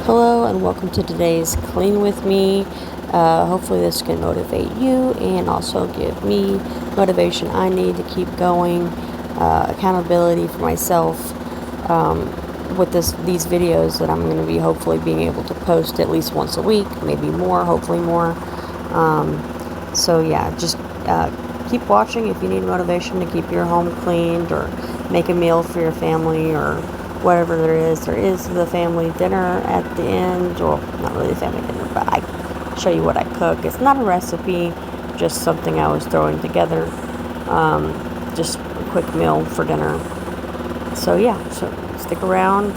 Hello and welcome to today's Clean With Me. Hopefully this can motivate you and also give me motivation I need to keep going, accountability for myself with these videos that I'm going to be hopefully being able to post at least once a week, maybe more, hopefully more. So yeah, just keep watching if you need motivation to keep your home cleaned or make a meal for your family or whatever there is. There is the family dinner at the end, or not really the family dinner, but I show you what I cook. It's not a recipe, just something I was throwing together, just a quick meal for dinner. So yeah, so stick around,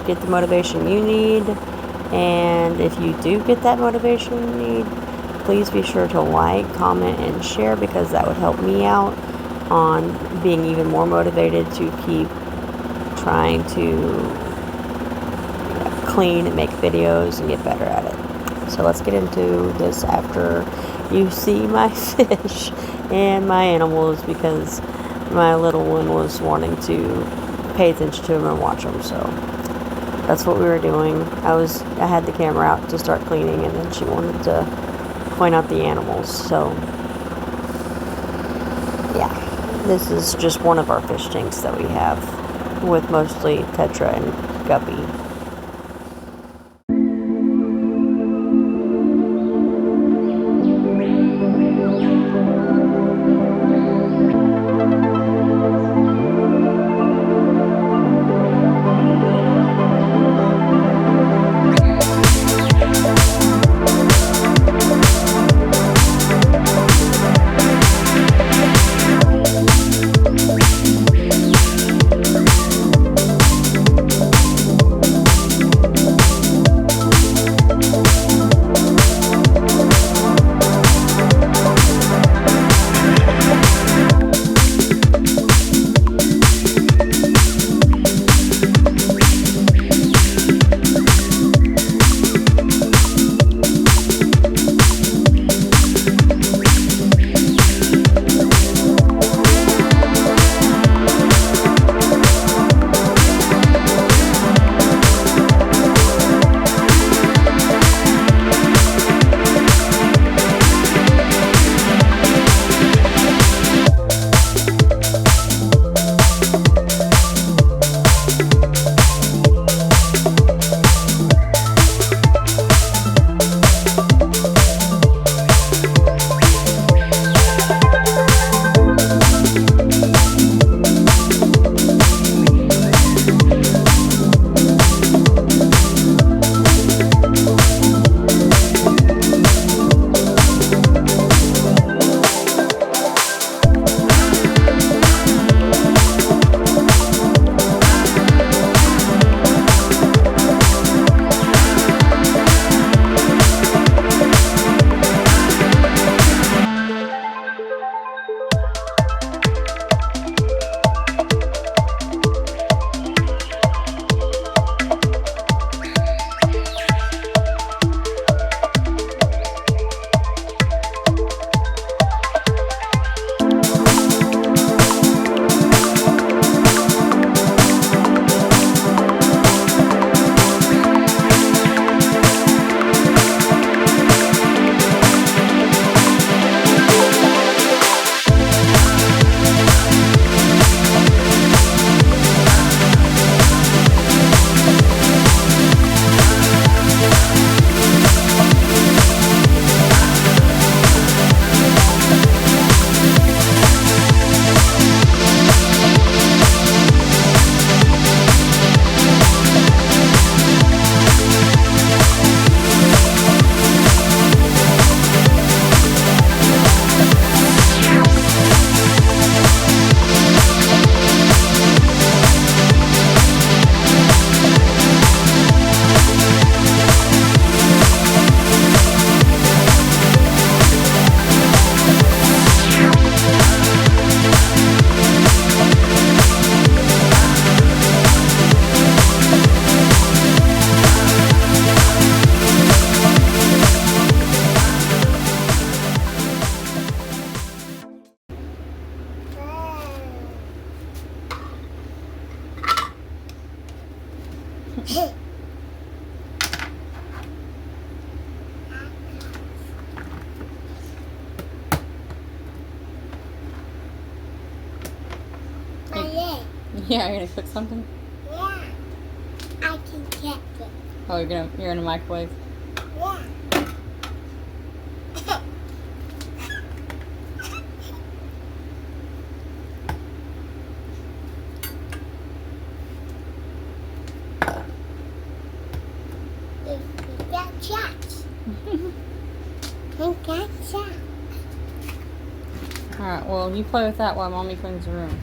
get the motivation you need, and if you do get that motivation you need, please be sure to like, comment, and share, because that would help me out on being even more motivated to keep trying to clean and make videos and get better at it. So let's get into this after you see my fish and my animals, because my little one was wanting to pay attention to them and watch them. So that's what we were doing. I had the camera out to start cleaning, and then she wanted to point out the animals. So yeah, this is just one of our fish tanks that we have, with mostly tetra and guppy. Yeah, you're gonna cook something? Yeah. I can get it. Oh, you're in a microwave? Yeah. We got shots. We got shots. Alright, well, you play with that while Mommy cleans the room.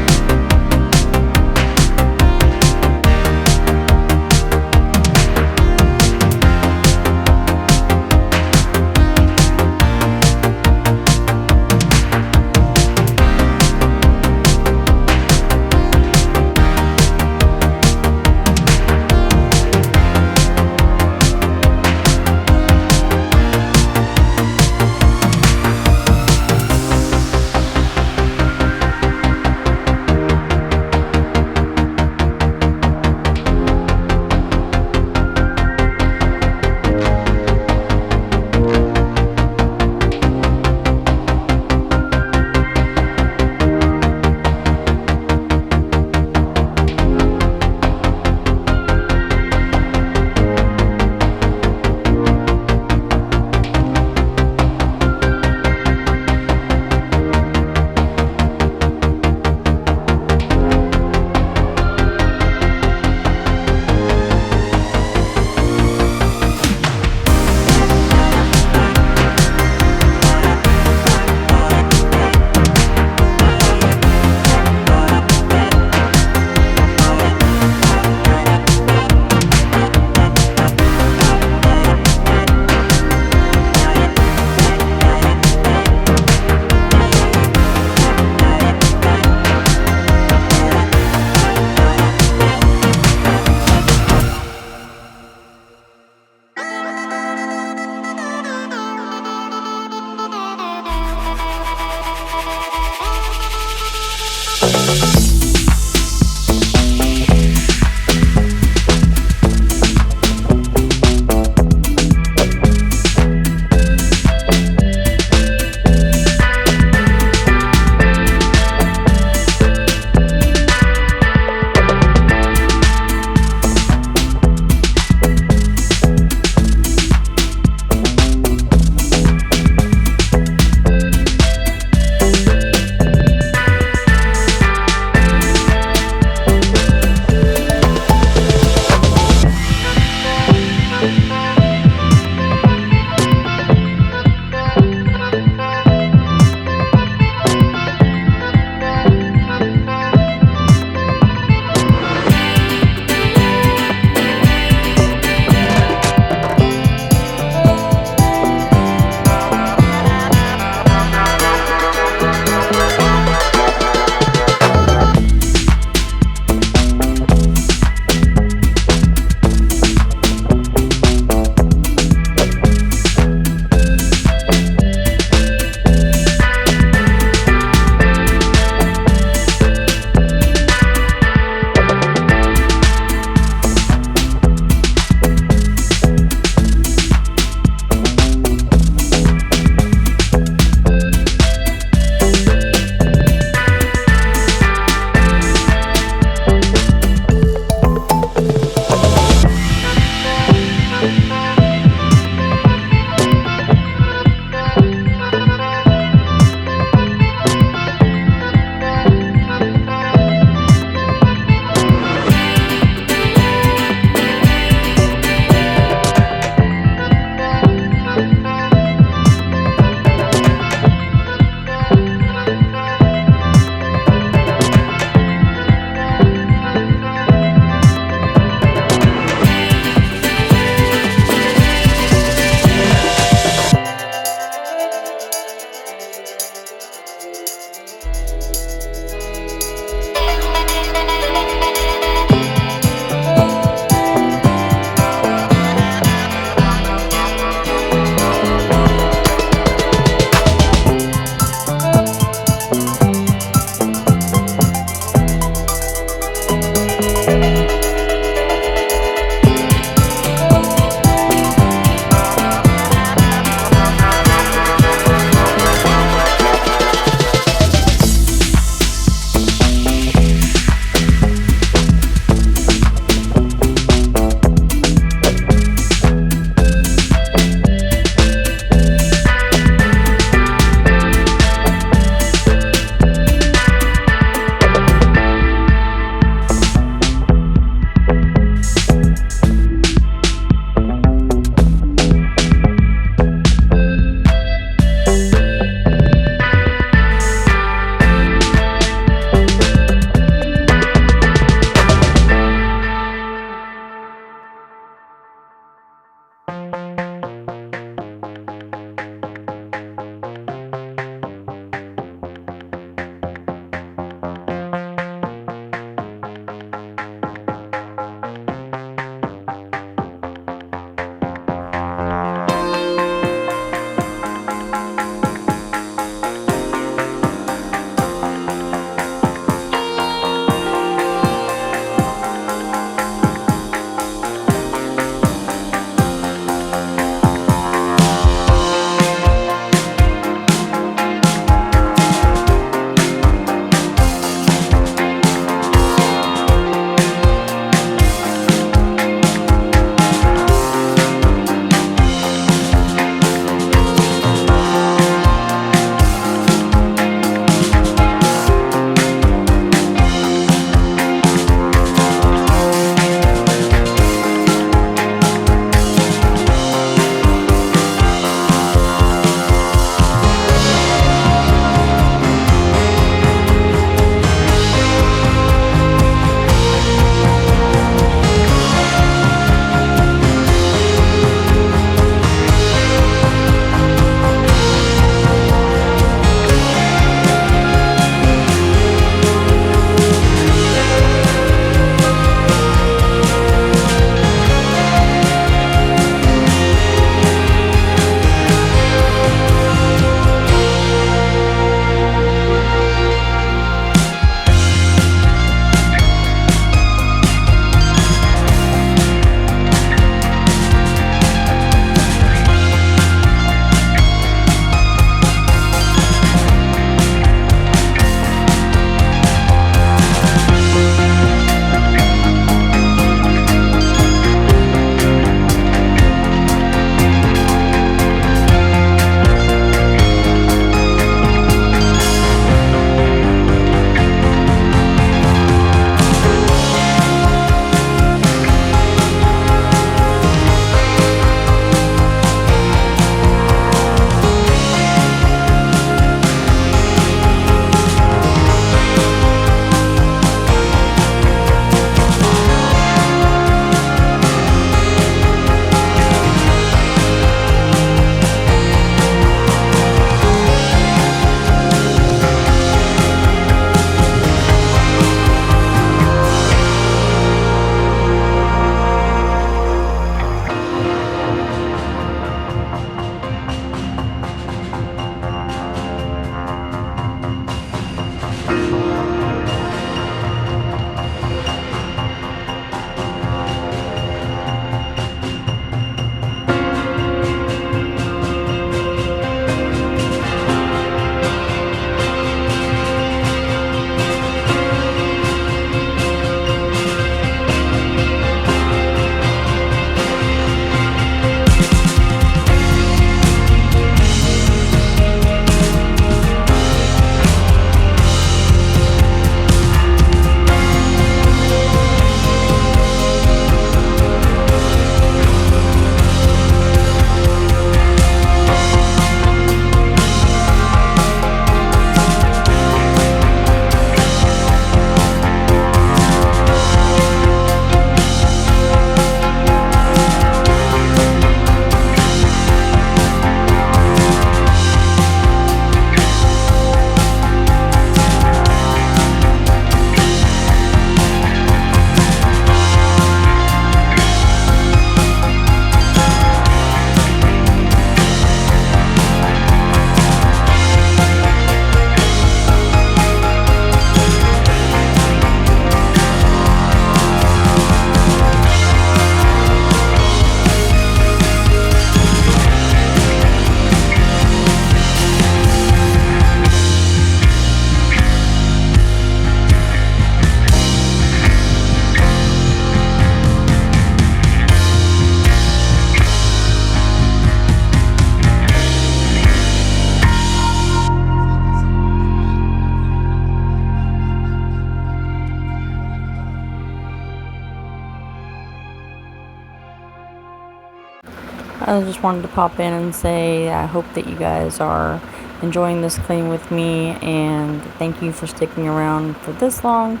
I just wanted to pop in and say I hope that you guys are enjoying this clean with me, and thank you for sticking around for this long.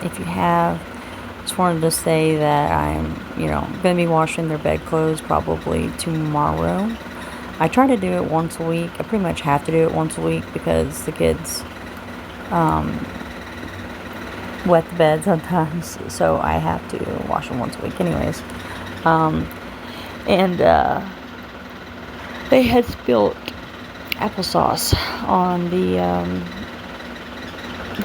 If you have, just wanted to say that I'm, going to be washing their bedclothes probably tomorrow. I try to do it once a week. I pretty much have to do it once a week because the kids wet the bed sometimes, so I have to wash them once a week anyways. And they had spilled applesauce on the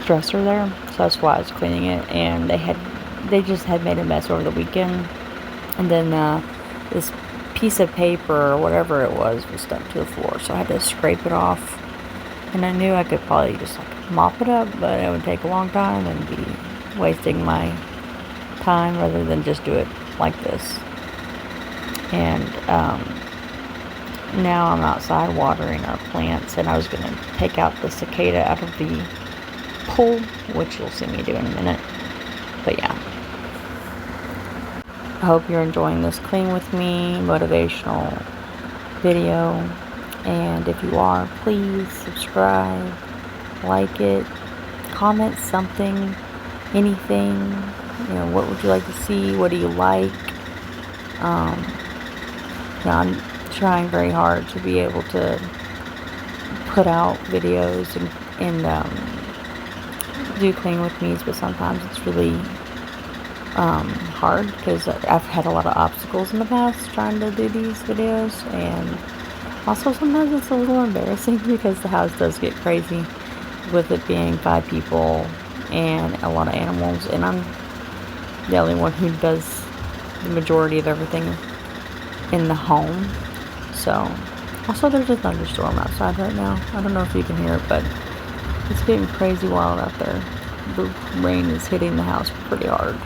dresser there, so that's why I was cleaning it. And they just had made a mess over the weekend, and then this piece of paper or whatever it was stuck to the floor, so I had to scrape it off. And I knew I could probably just mop it up, but it would take a long time and be wasting my time rather than just do it like this. And now I'm outside watering our plants, and I was going to take out the cicada out of the pool, which you'll see me do in a minute. But yeah, I hope you're enjoying this clean with me motivational video, and if you are, please subscribe, like it, comment something, anything. What would you like to see? What do you like? I'm trying very hard to be able to put out videos and do clean with me's, but sometimes it's really hard because I've had a lot of obstacles in the past trying to do these videos, and also sometimes it's a little embarrassing because the house does get crazy with it being 5 people and a lot of animals, and I'm the only one who does the majority of everything in the home. So, also there's a thunderstorm outside right now. I don't know if you can hear it, but it's getting crazy wild out there. The rain is hitting the house pretty hard.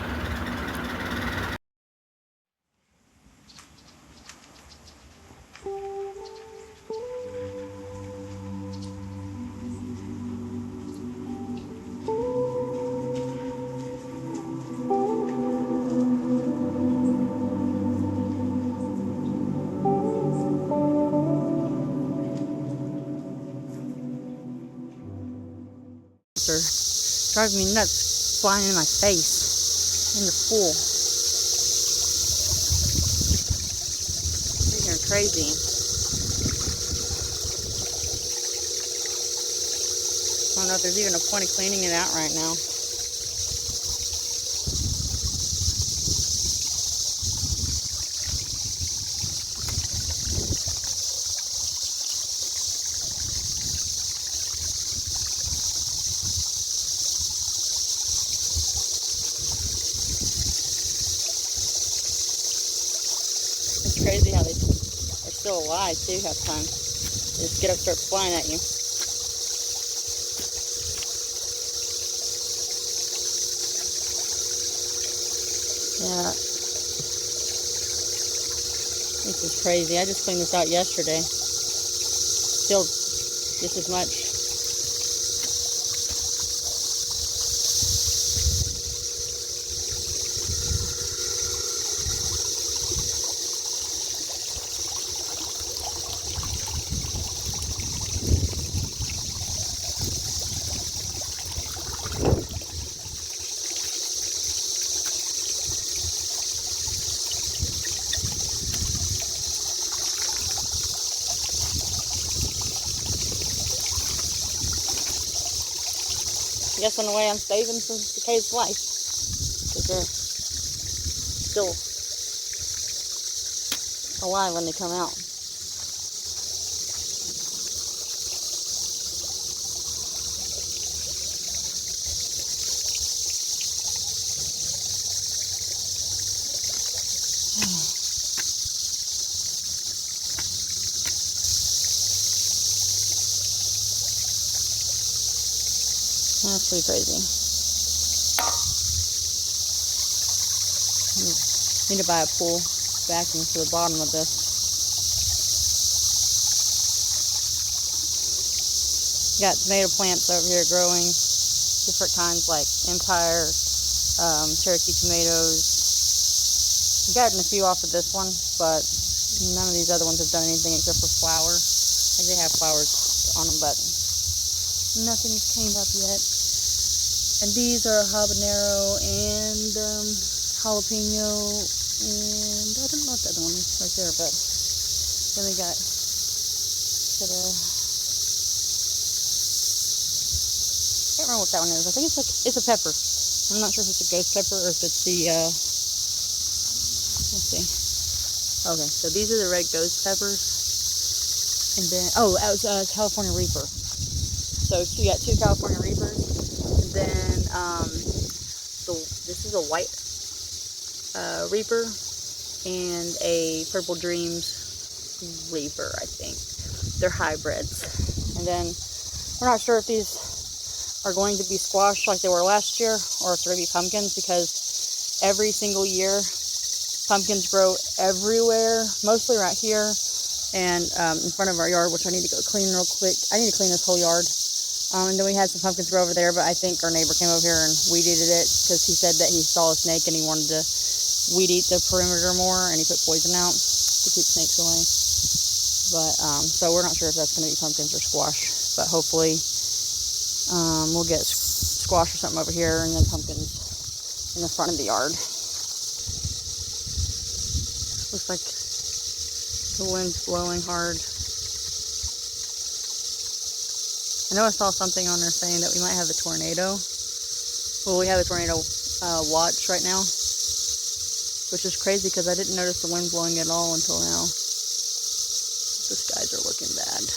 Driving me nuts, flying in my face in the pool. You're crazy. I don't know if there's even a point of cleaning it out right now. It's crazy how they're still alive too half the time. They just get up and start flying at you. Yeah. This is crazy. I just cleaned this out yesterday. Still just as much. I guess in a way I'm saving some cicadas' life, because they're still alive when they come out. That's pretty crazy. Need to buy a pool vacuum for the bottom of this. Got tomato plants over here growing, different kinds like Empire, Cherokee tomatoes. I've gotten a few off of this one, but None of these other ones have done anything except for flower. Like they have flowers on them, but nothing came up yet. And these are habanero and jalapeno, and I don't know what the other one is right there, but then we got can't remember what that one is. I think it's a pepper. I'm not sure if it's a ghost pepper or if it's the let's see. Okay, so these are the red ghost peppers, and then that was California Reaper. So you got 2 California Reapers, and then this is a white Reaper and a Purple Dreams Reaper, I think. They're hybrids. And then we're not sure if these are going to be squash like they were last year, or if they're going to be pumpkins, because every single year pumpkins grow everywhere, mostly right here and in front of our yard, which I need to go clean real quick. I need to clean this whole yard. And then we had some pumpkins grow over there, but I think our neighbor came over here and weed eated it because he said that he saw a snake and he wanted to weed eat the perimeter more, and he put poison out to keep snakes away. But so we're not sure if that's going to be pumpkins or squash, but hopefully we'll get squash or something over here, and then pumpkins in the front of the yard. Looks like the wind's blowing hard. I know I saw something on there saying that we might have a tornado. Well, we have a tornado watch right now, which is crazy because I didn't notice the wind blowing at all until now. The skies are looking bad.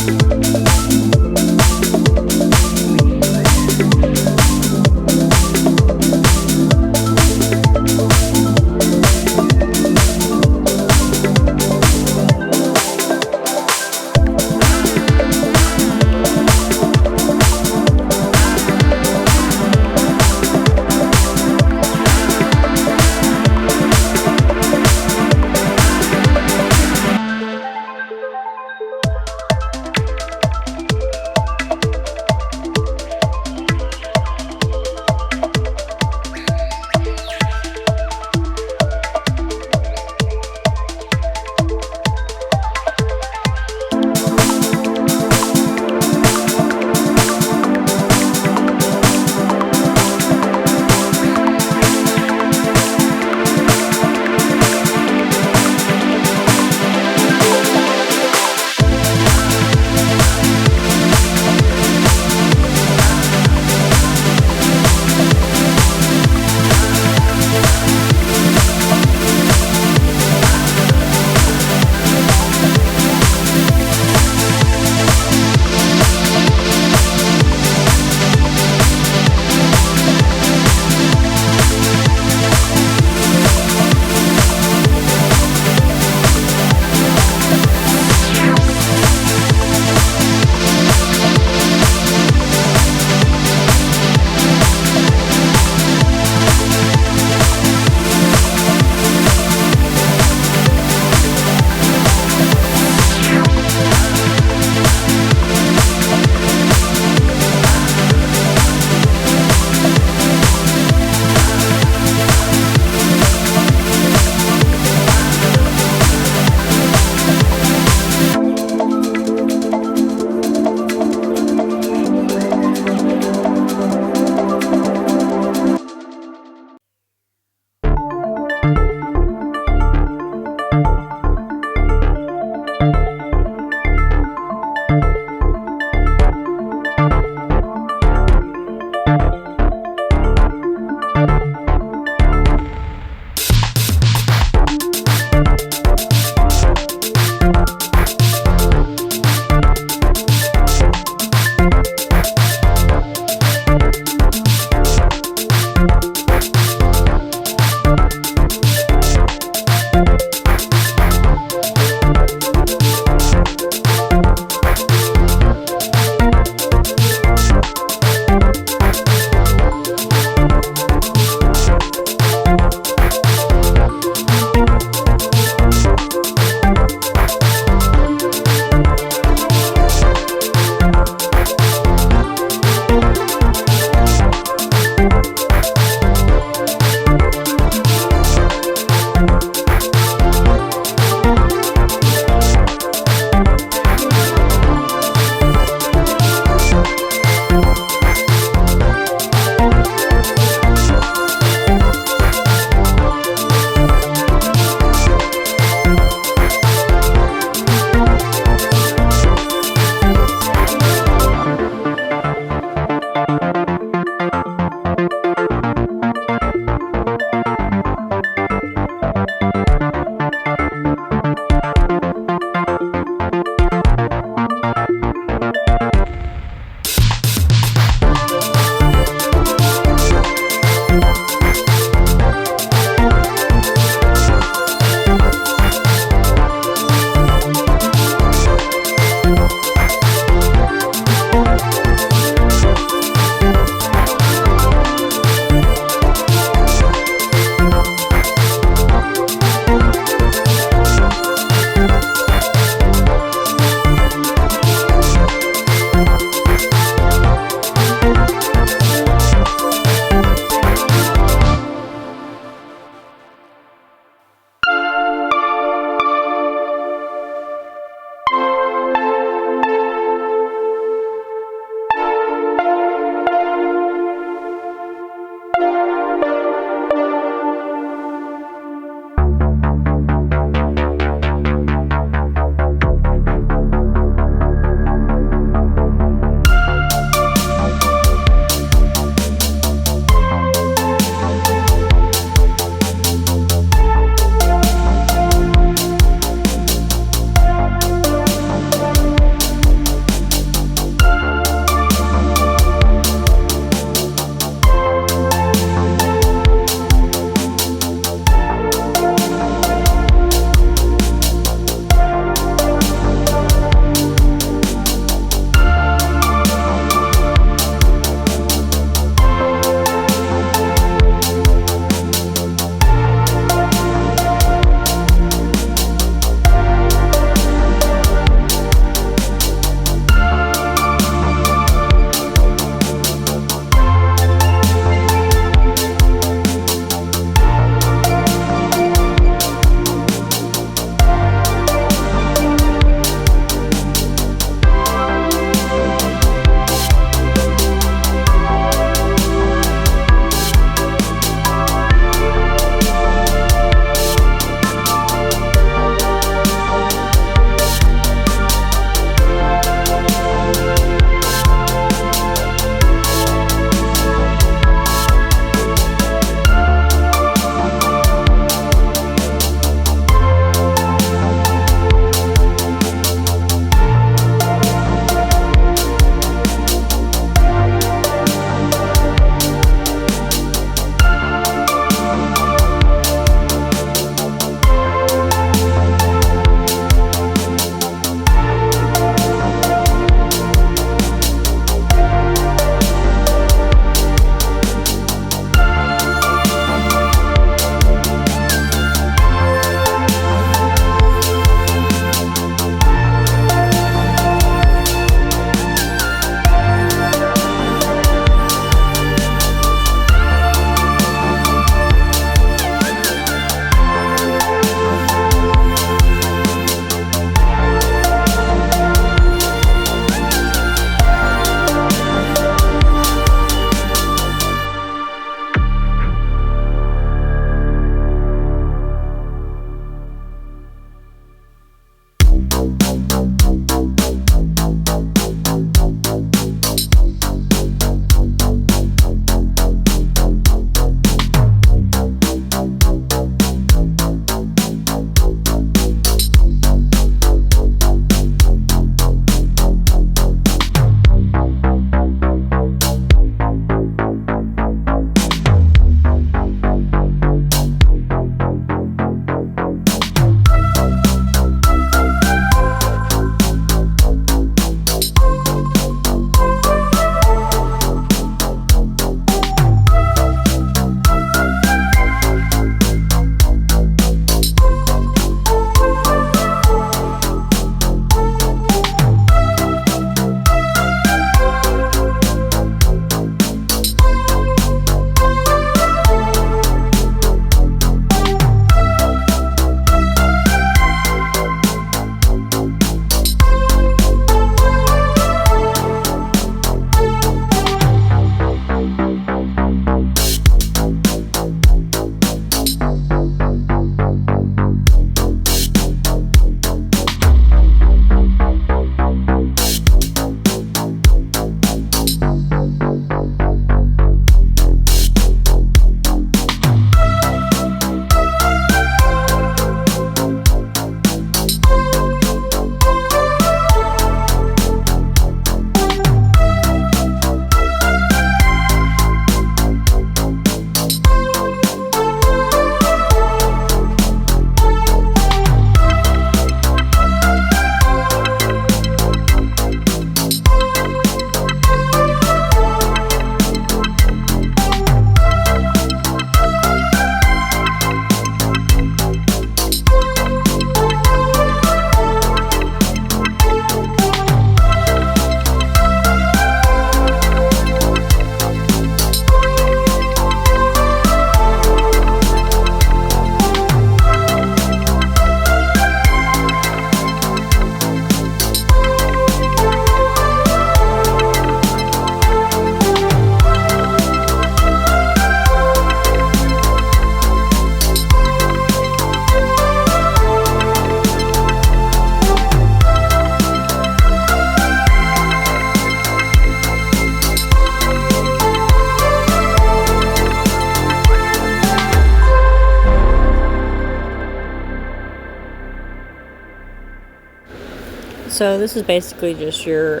So this is basically just your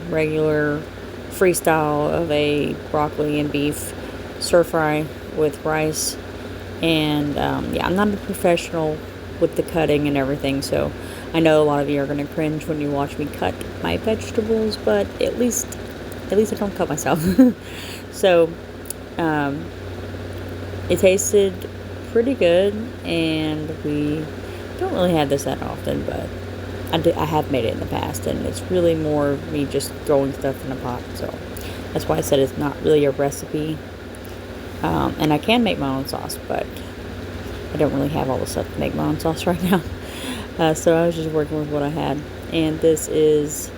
regular freestyle of a broccoli and beef stir fry with rice. And yeah, I'm not a professional with the cutting and everything, so I know a lot of you are going to cringe when you watch me cut my vegetables, but at least I don't cut myself. So it tasted pretty good, and we don't really have this that often, but I have made it in the past, and it's really more of me just throwing stuff in a pot, so that's why I said it's not really a recipe. And I can make my own sauce, but I don't really have all the stuff to make my own sauce right now. So I was just working with what I had. And this is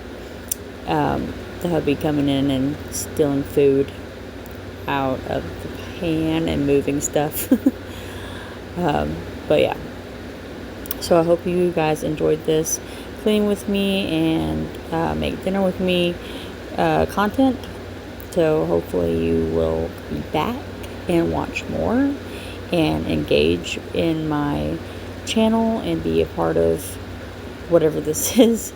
the hubby coming in and stealing food out of the pan and moving stuff. But yeah. So I hope you guys enjoyed this clean with me and make dinner with me content. So hopefully you will be back and watch more and engage in my channel and be a part of whatever this is.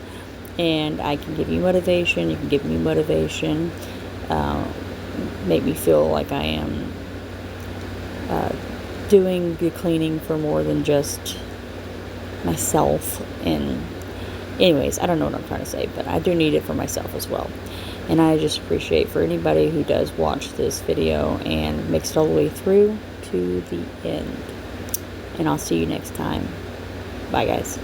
And I can give you motivation, you can give me motivation, make me feel like I am doing the cleaning for more than just myself. And anyways, I don't know what I'm trying to say, but I do need it for myself as well. And I just appreciate for anybody who does watch this video and makes it all the way through to the end. And I'll see you next time. Bye, guys.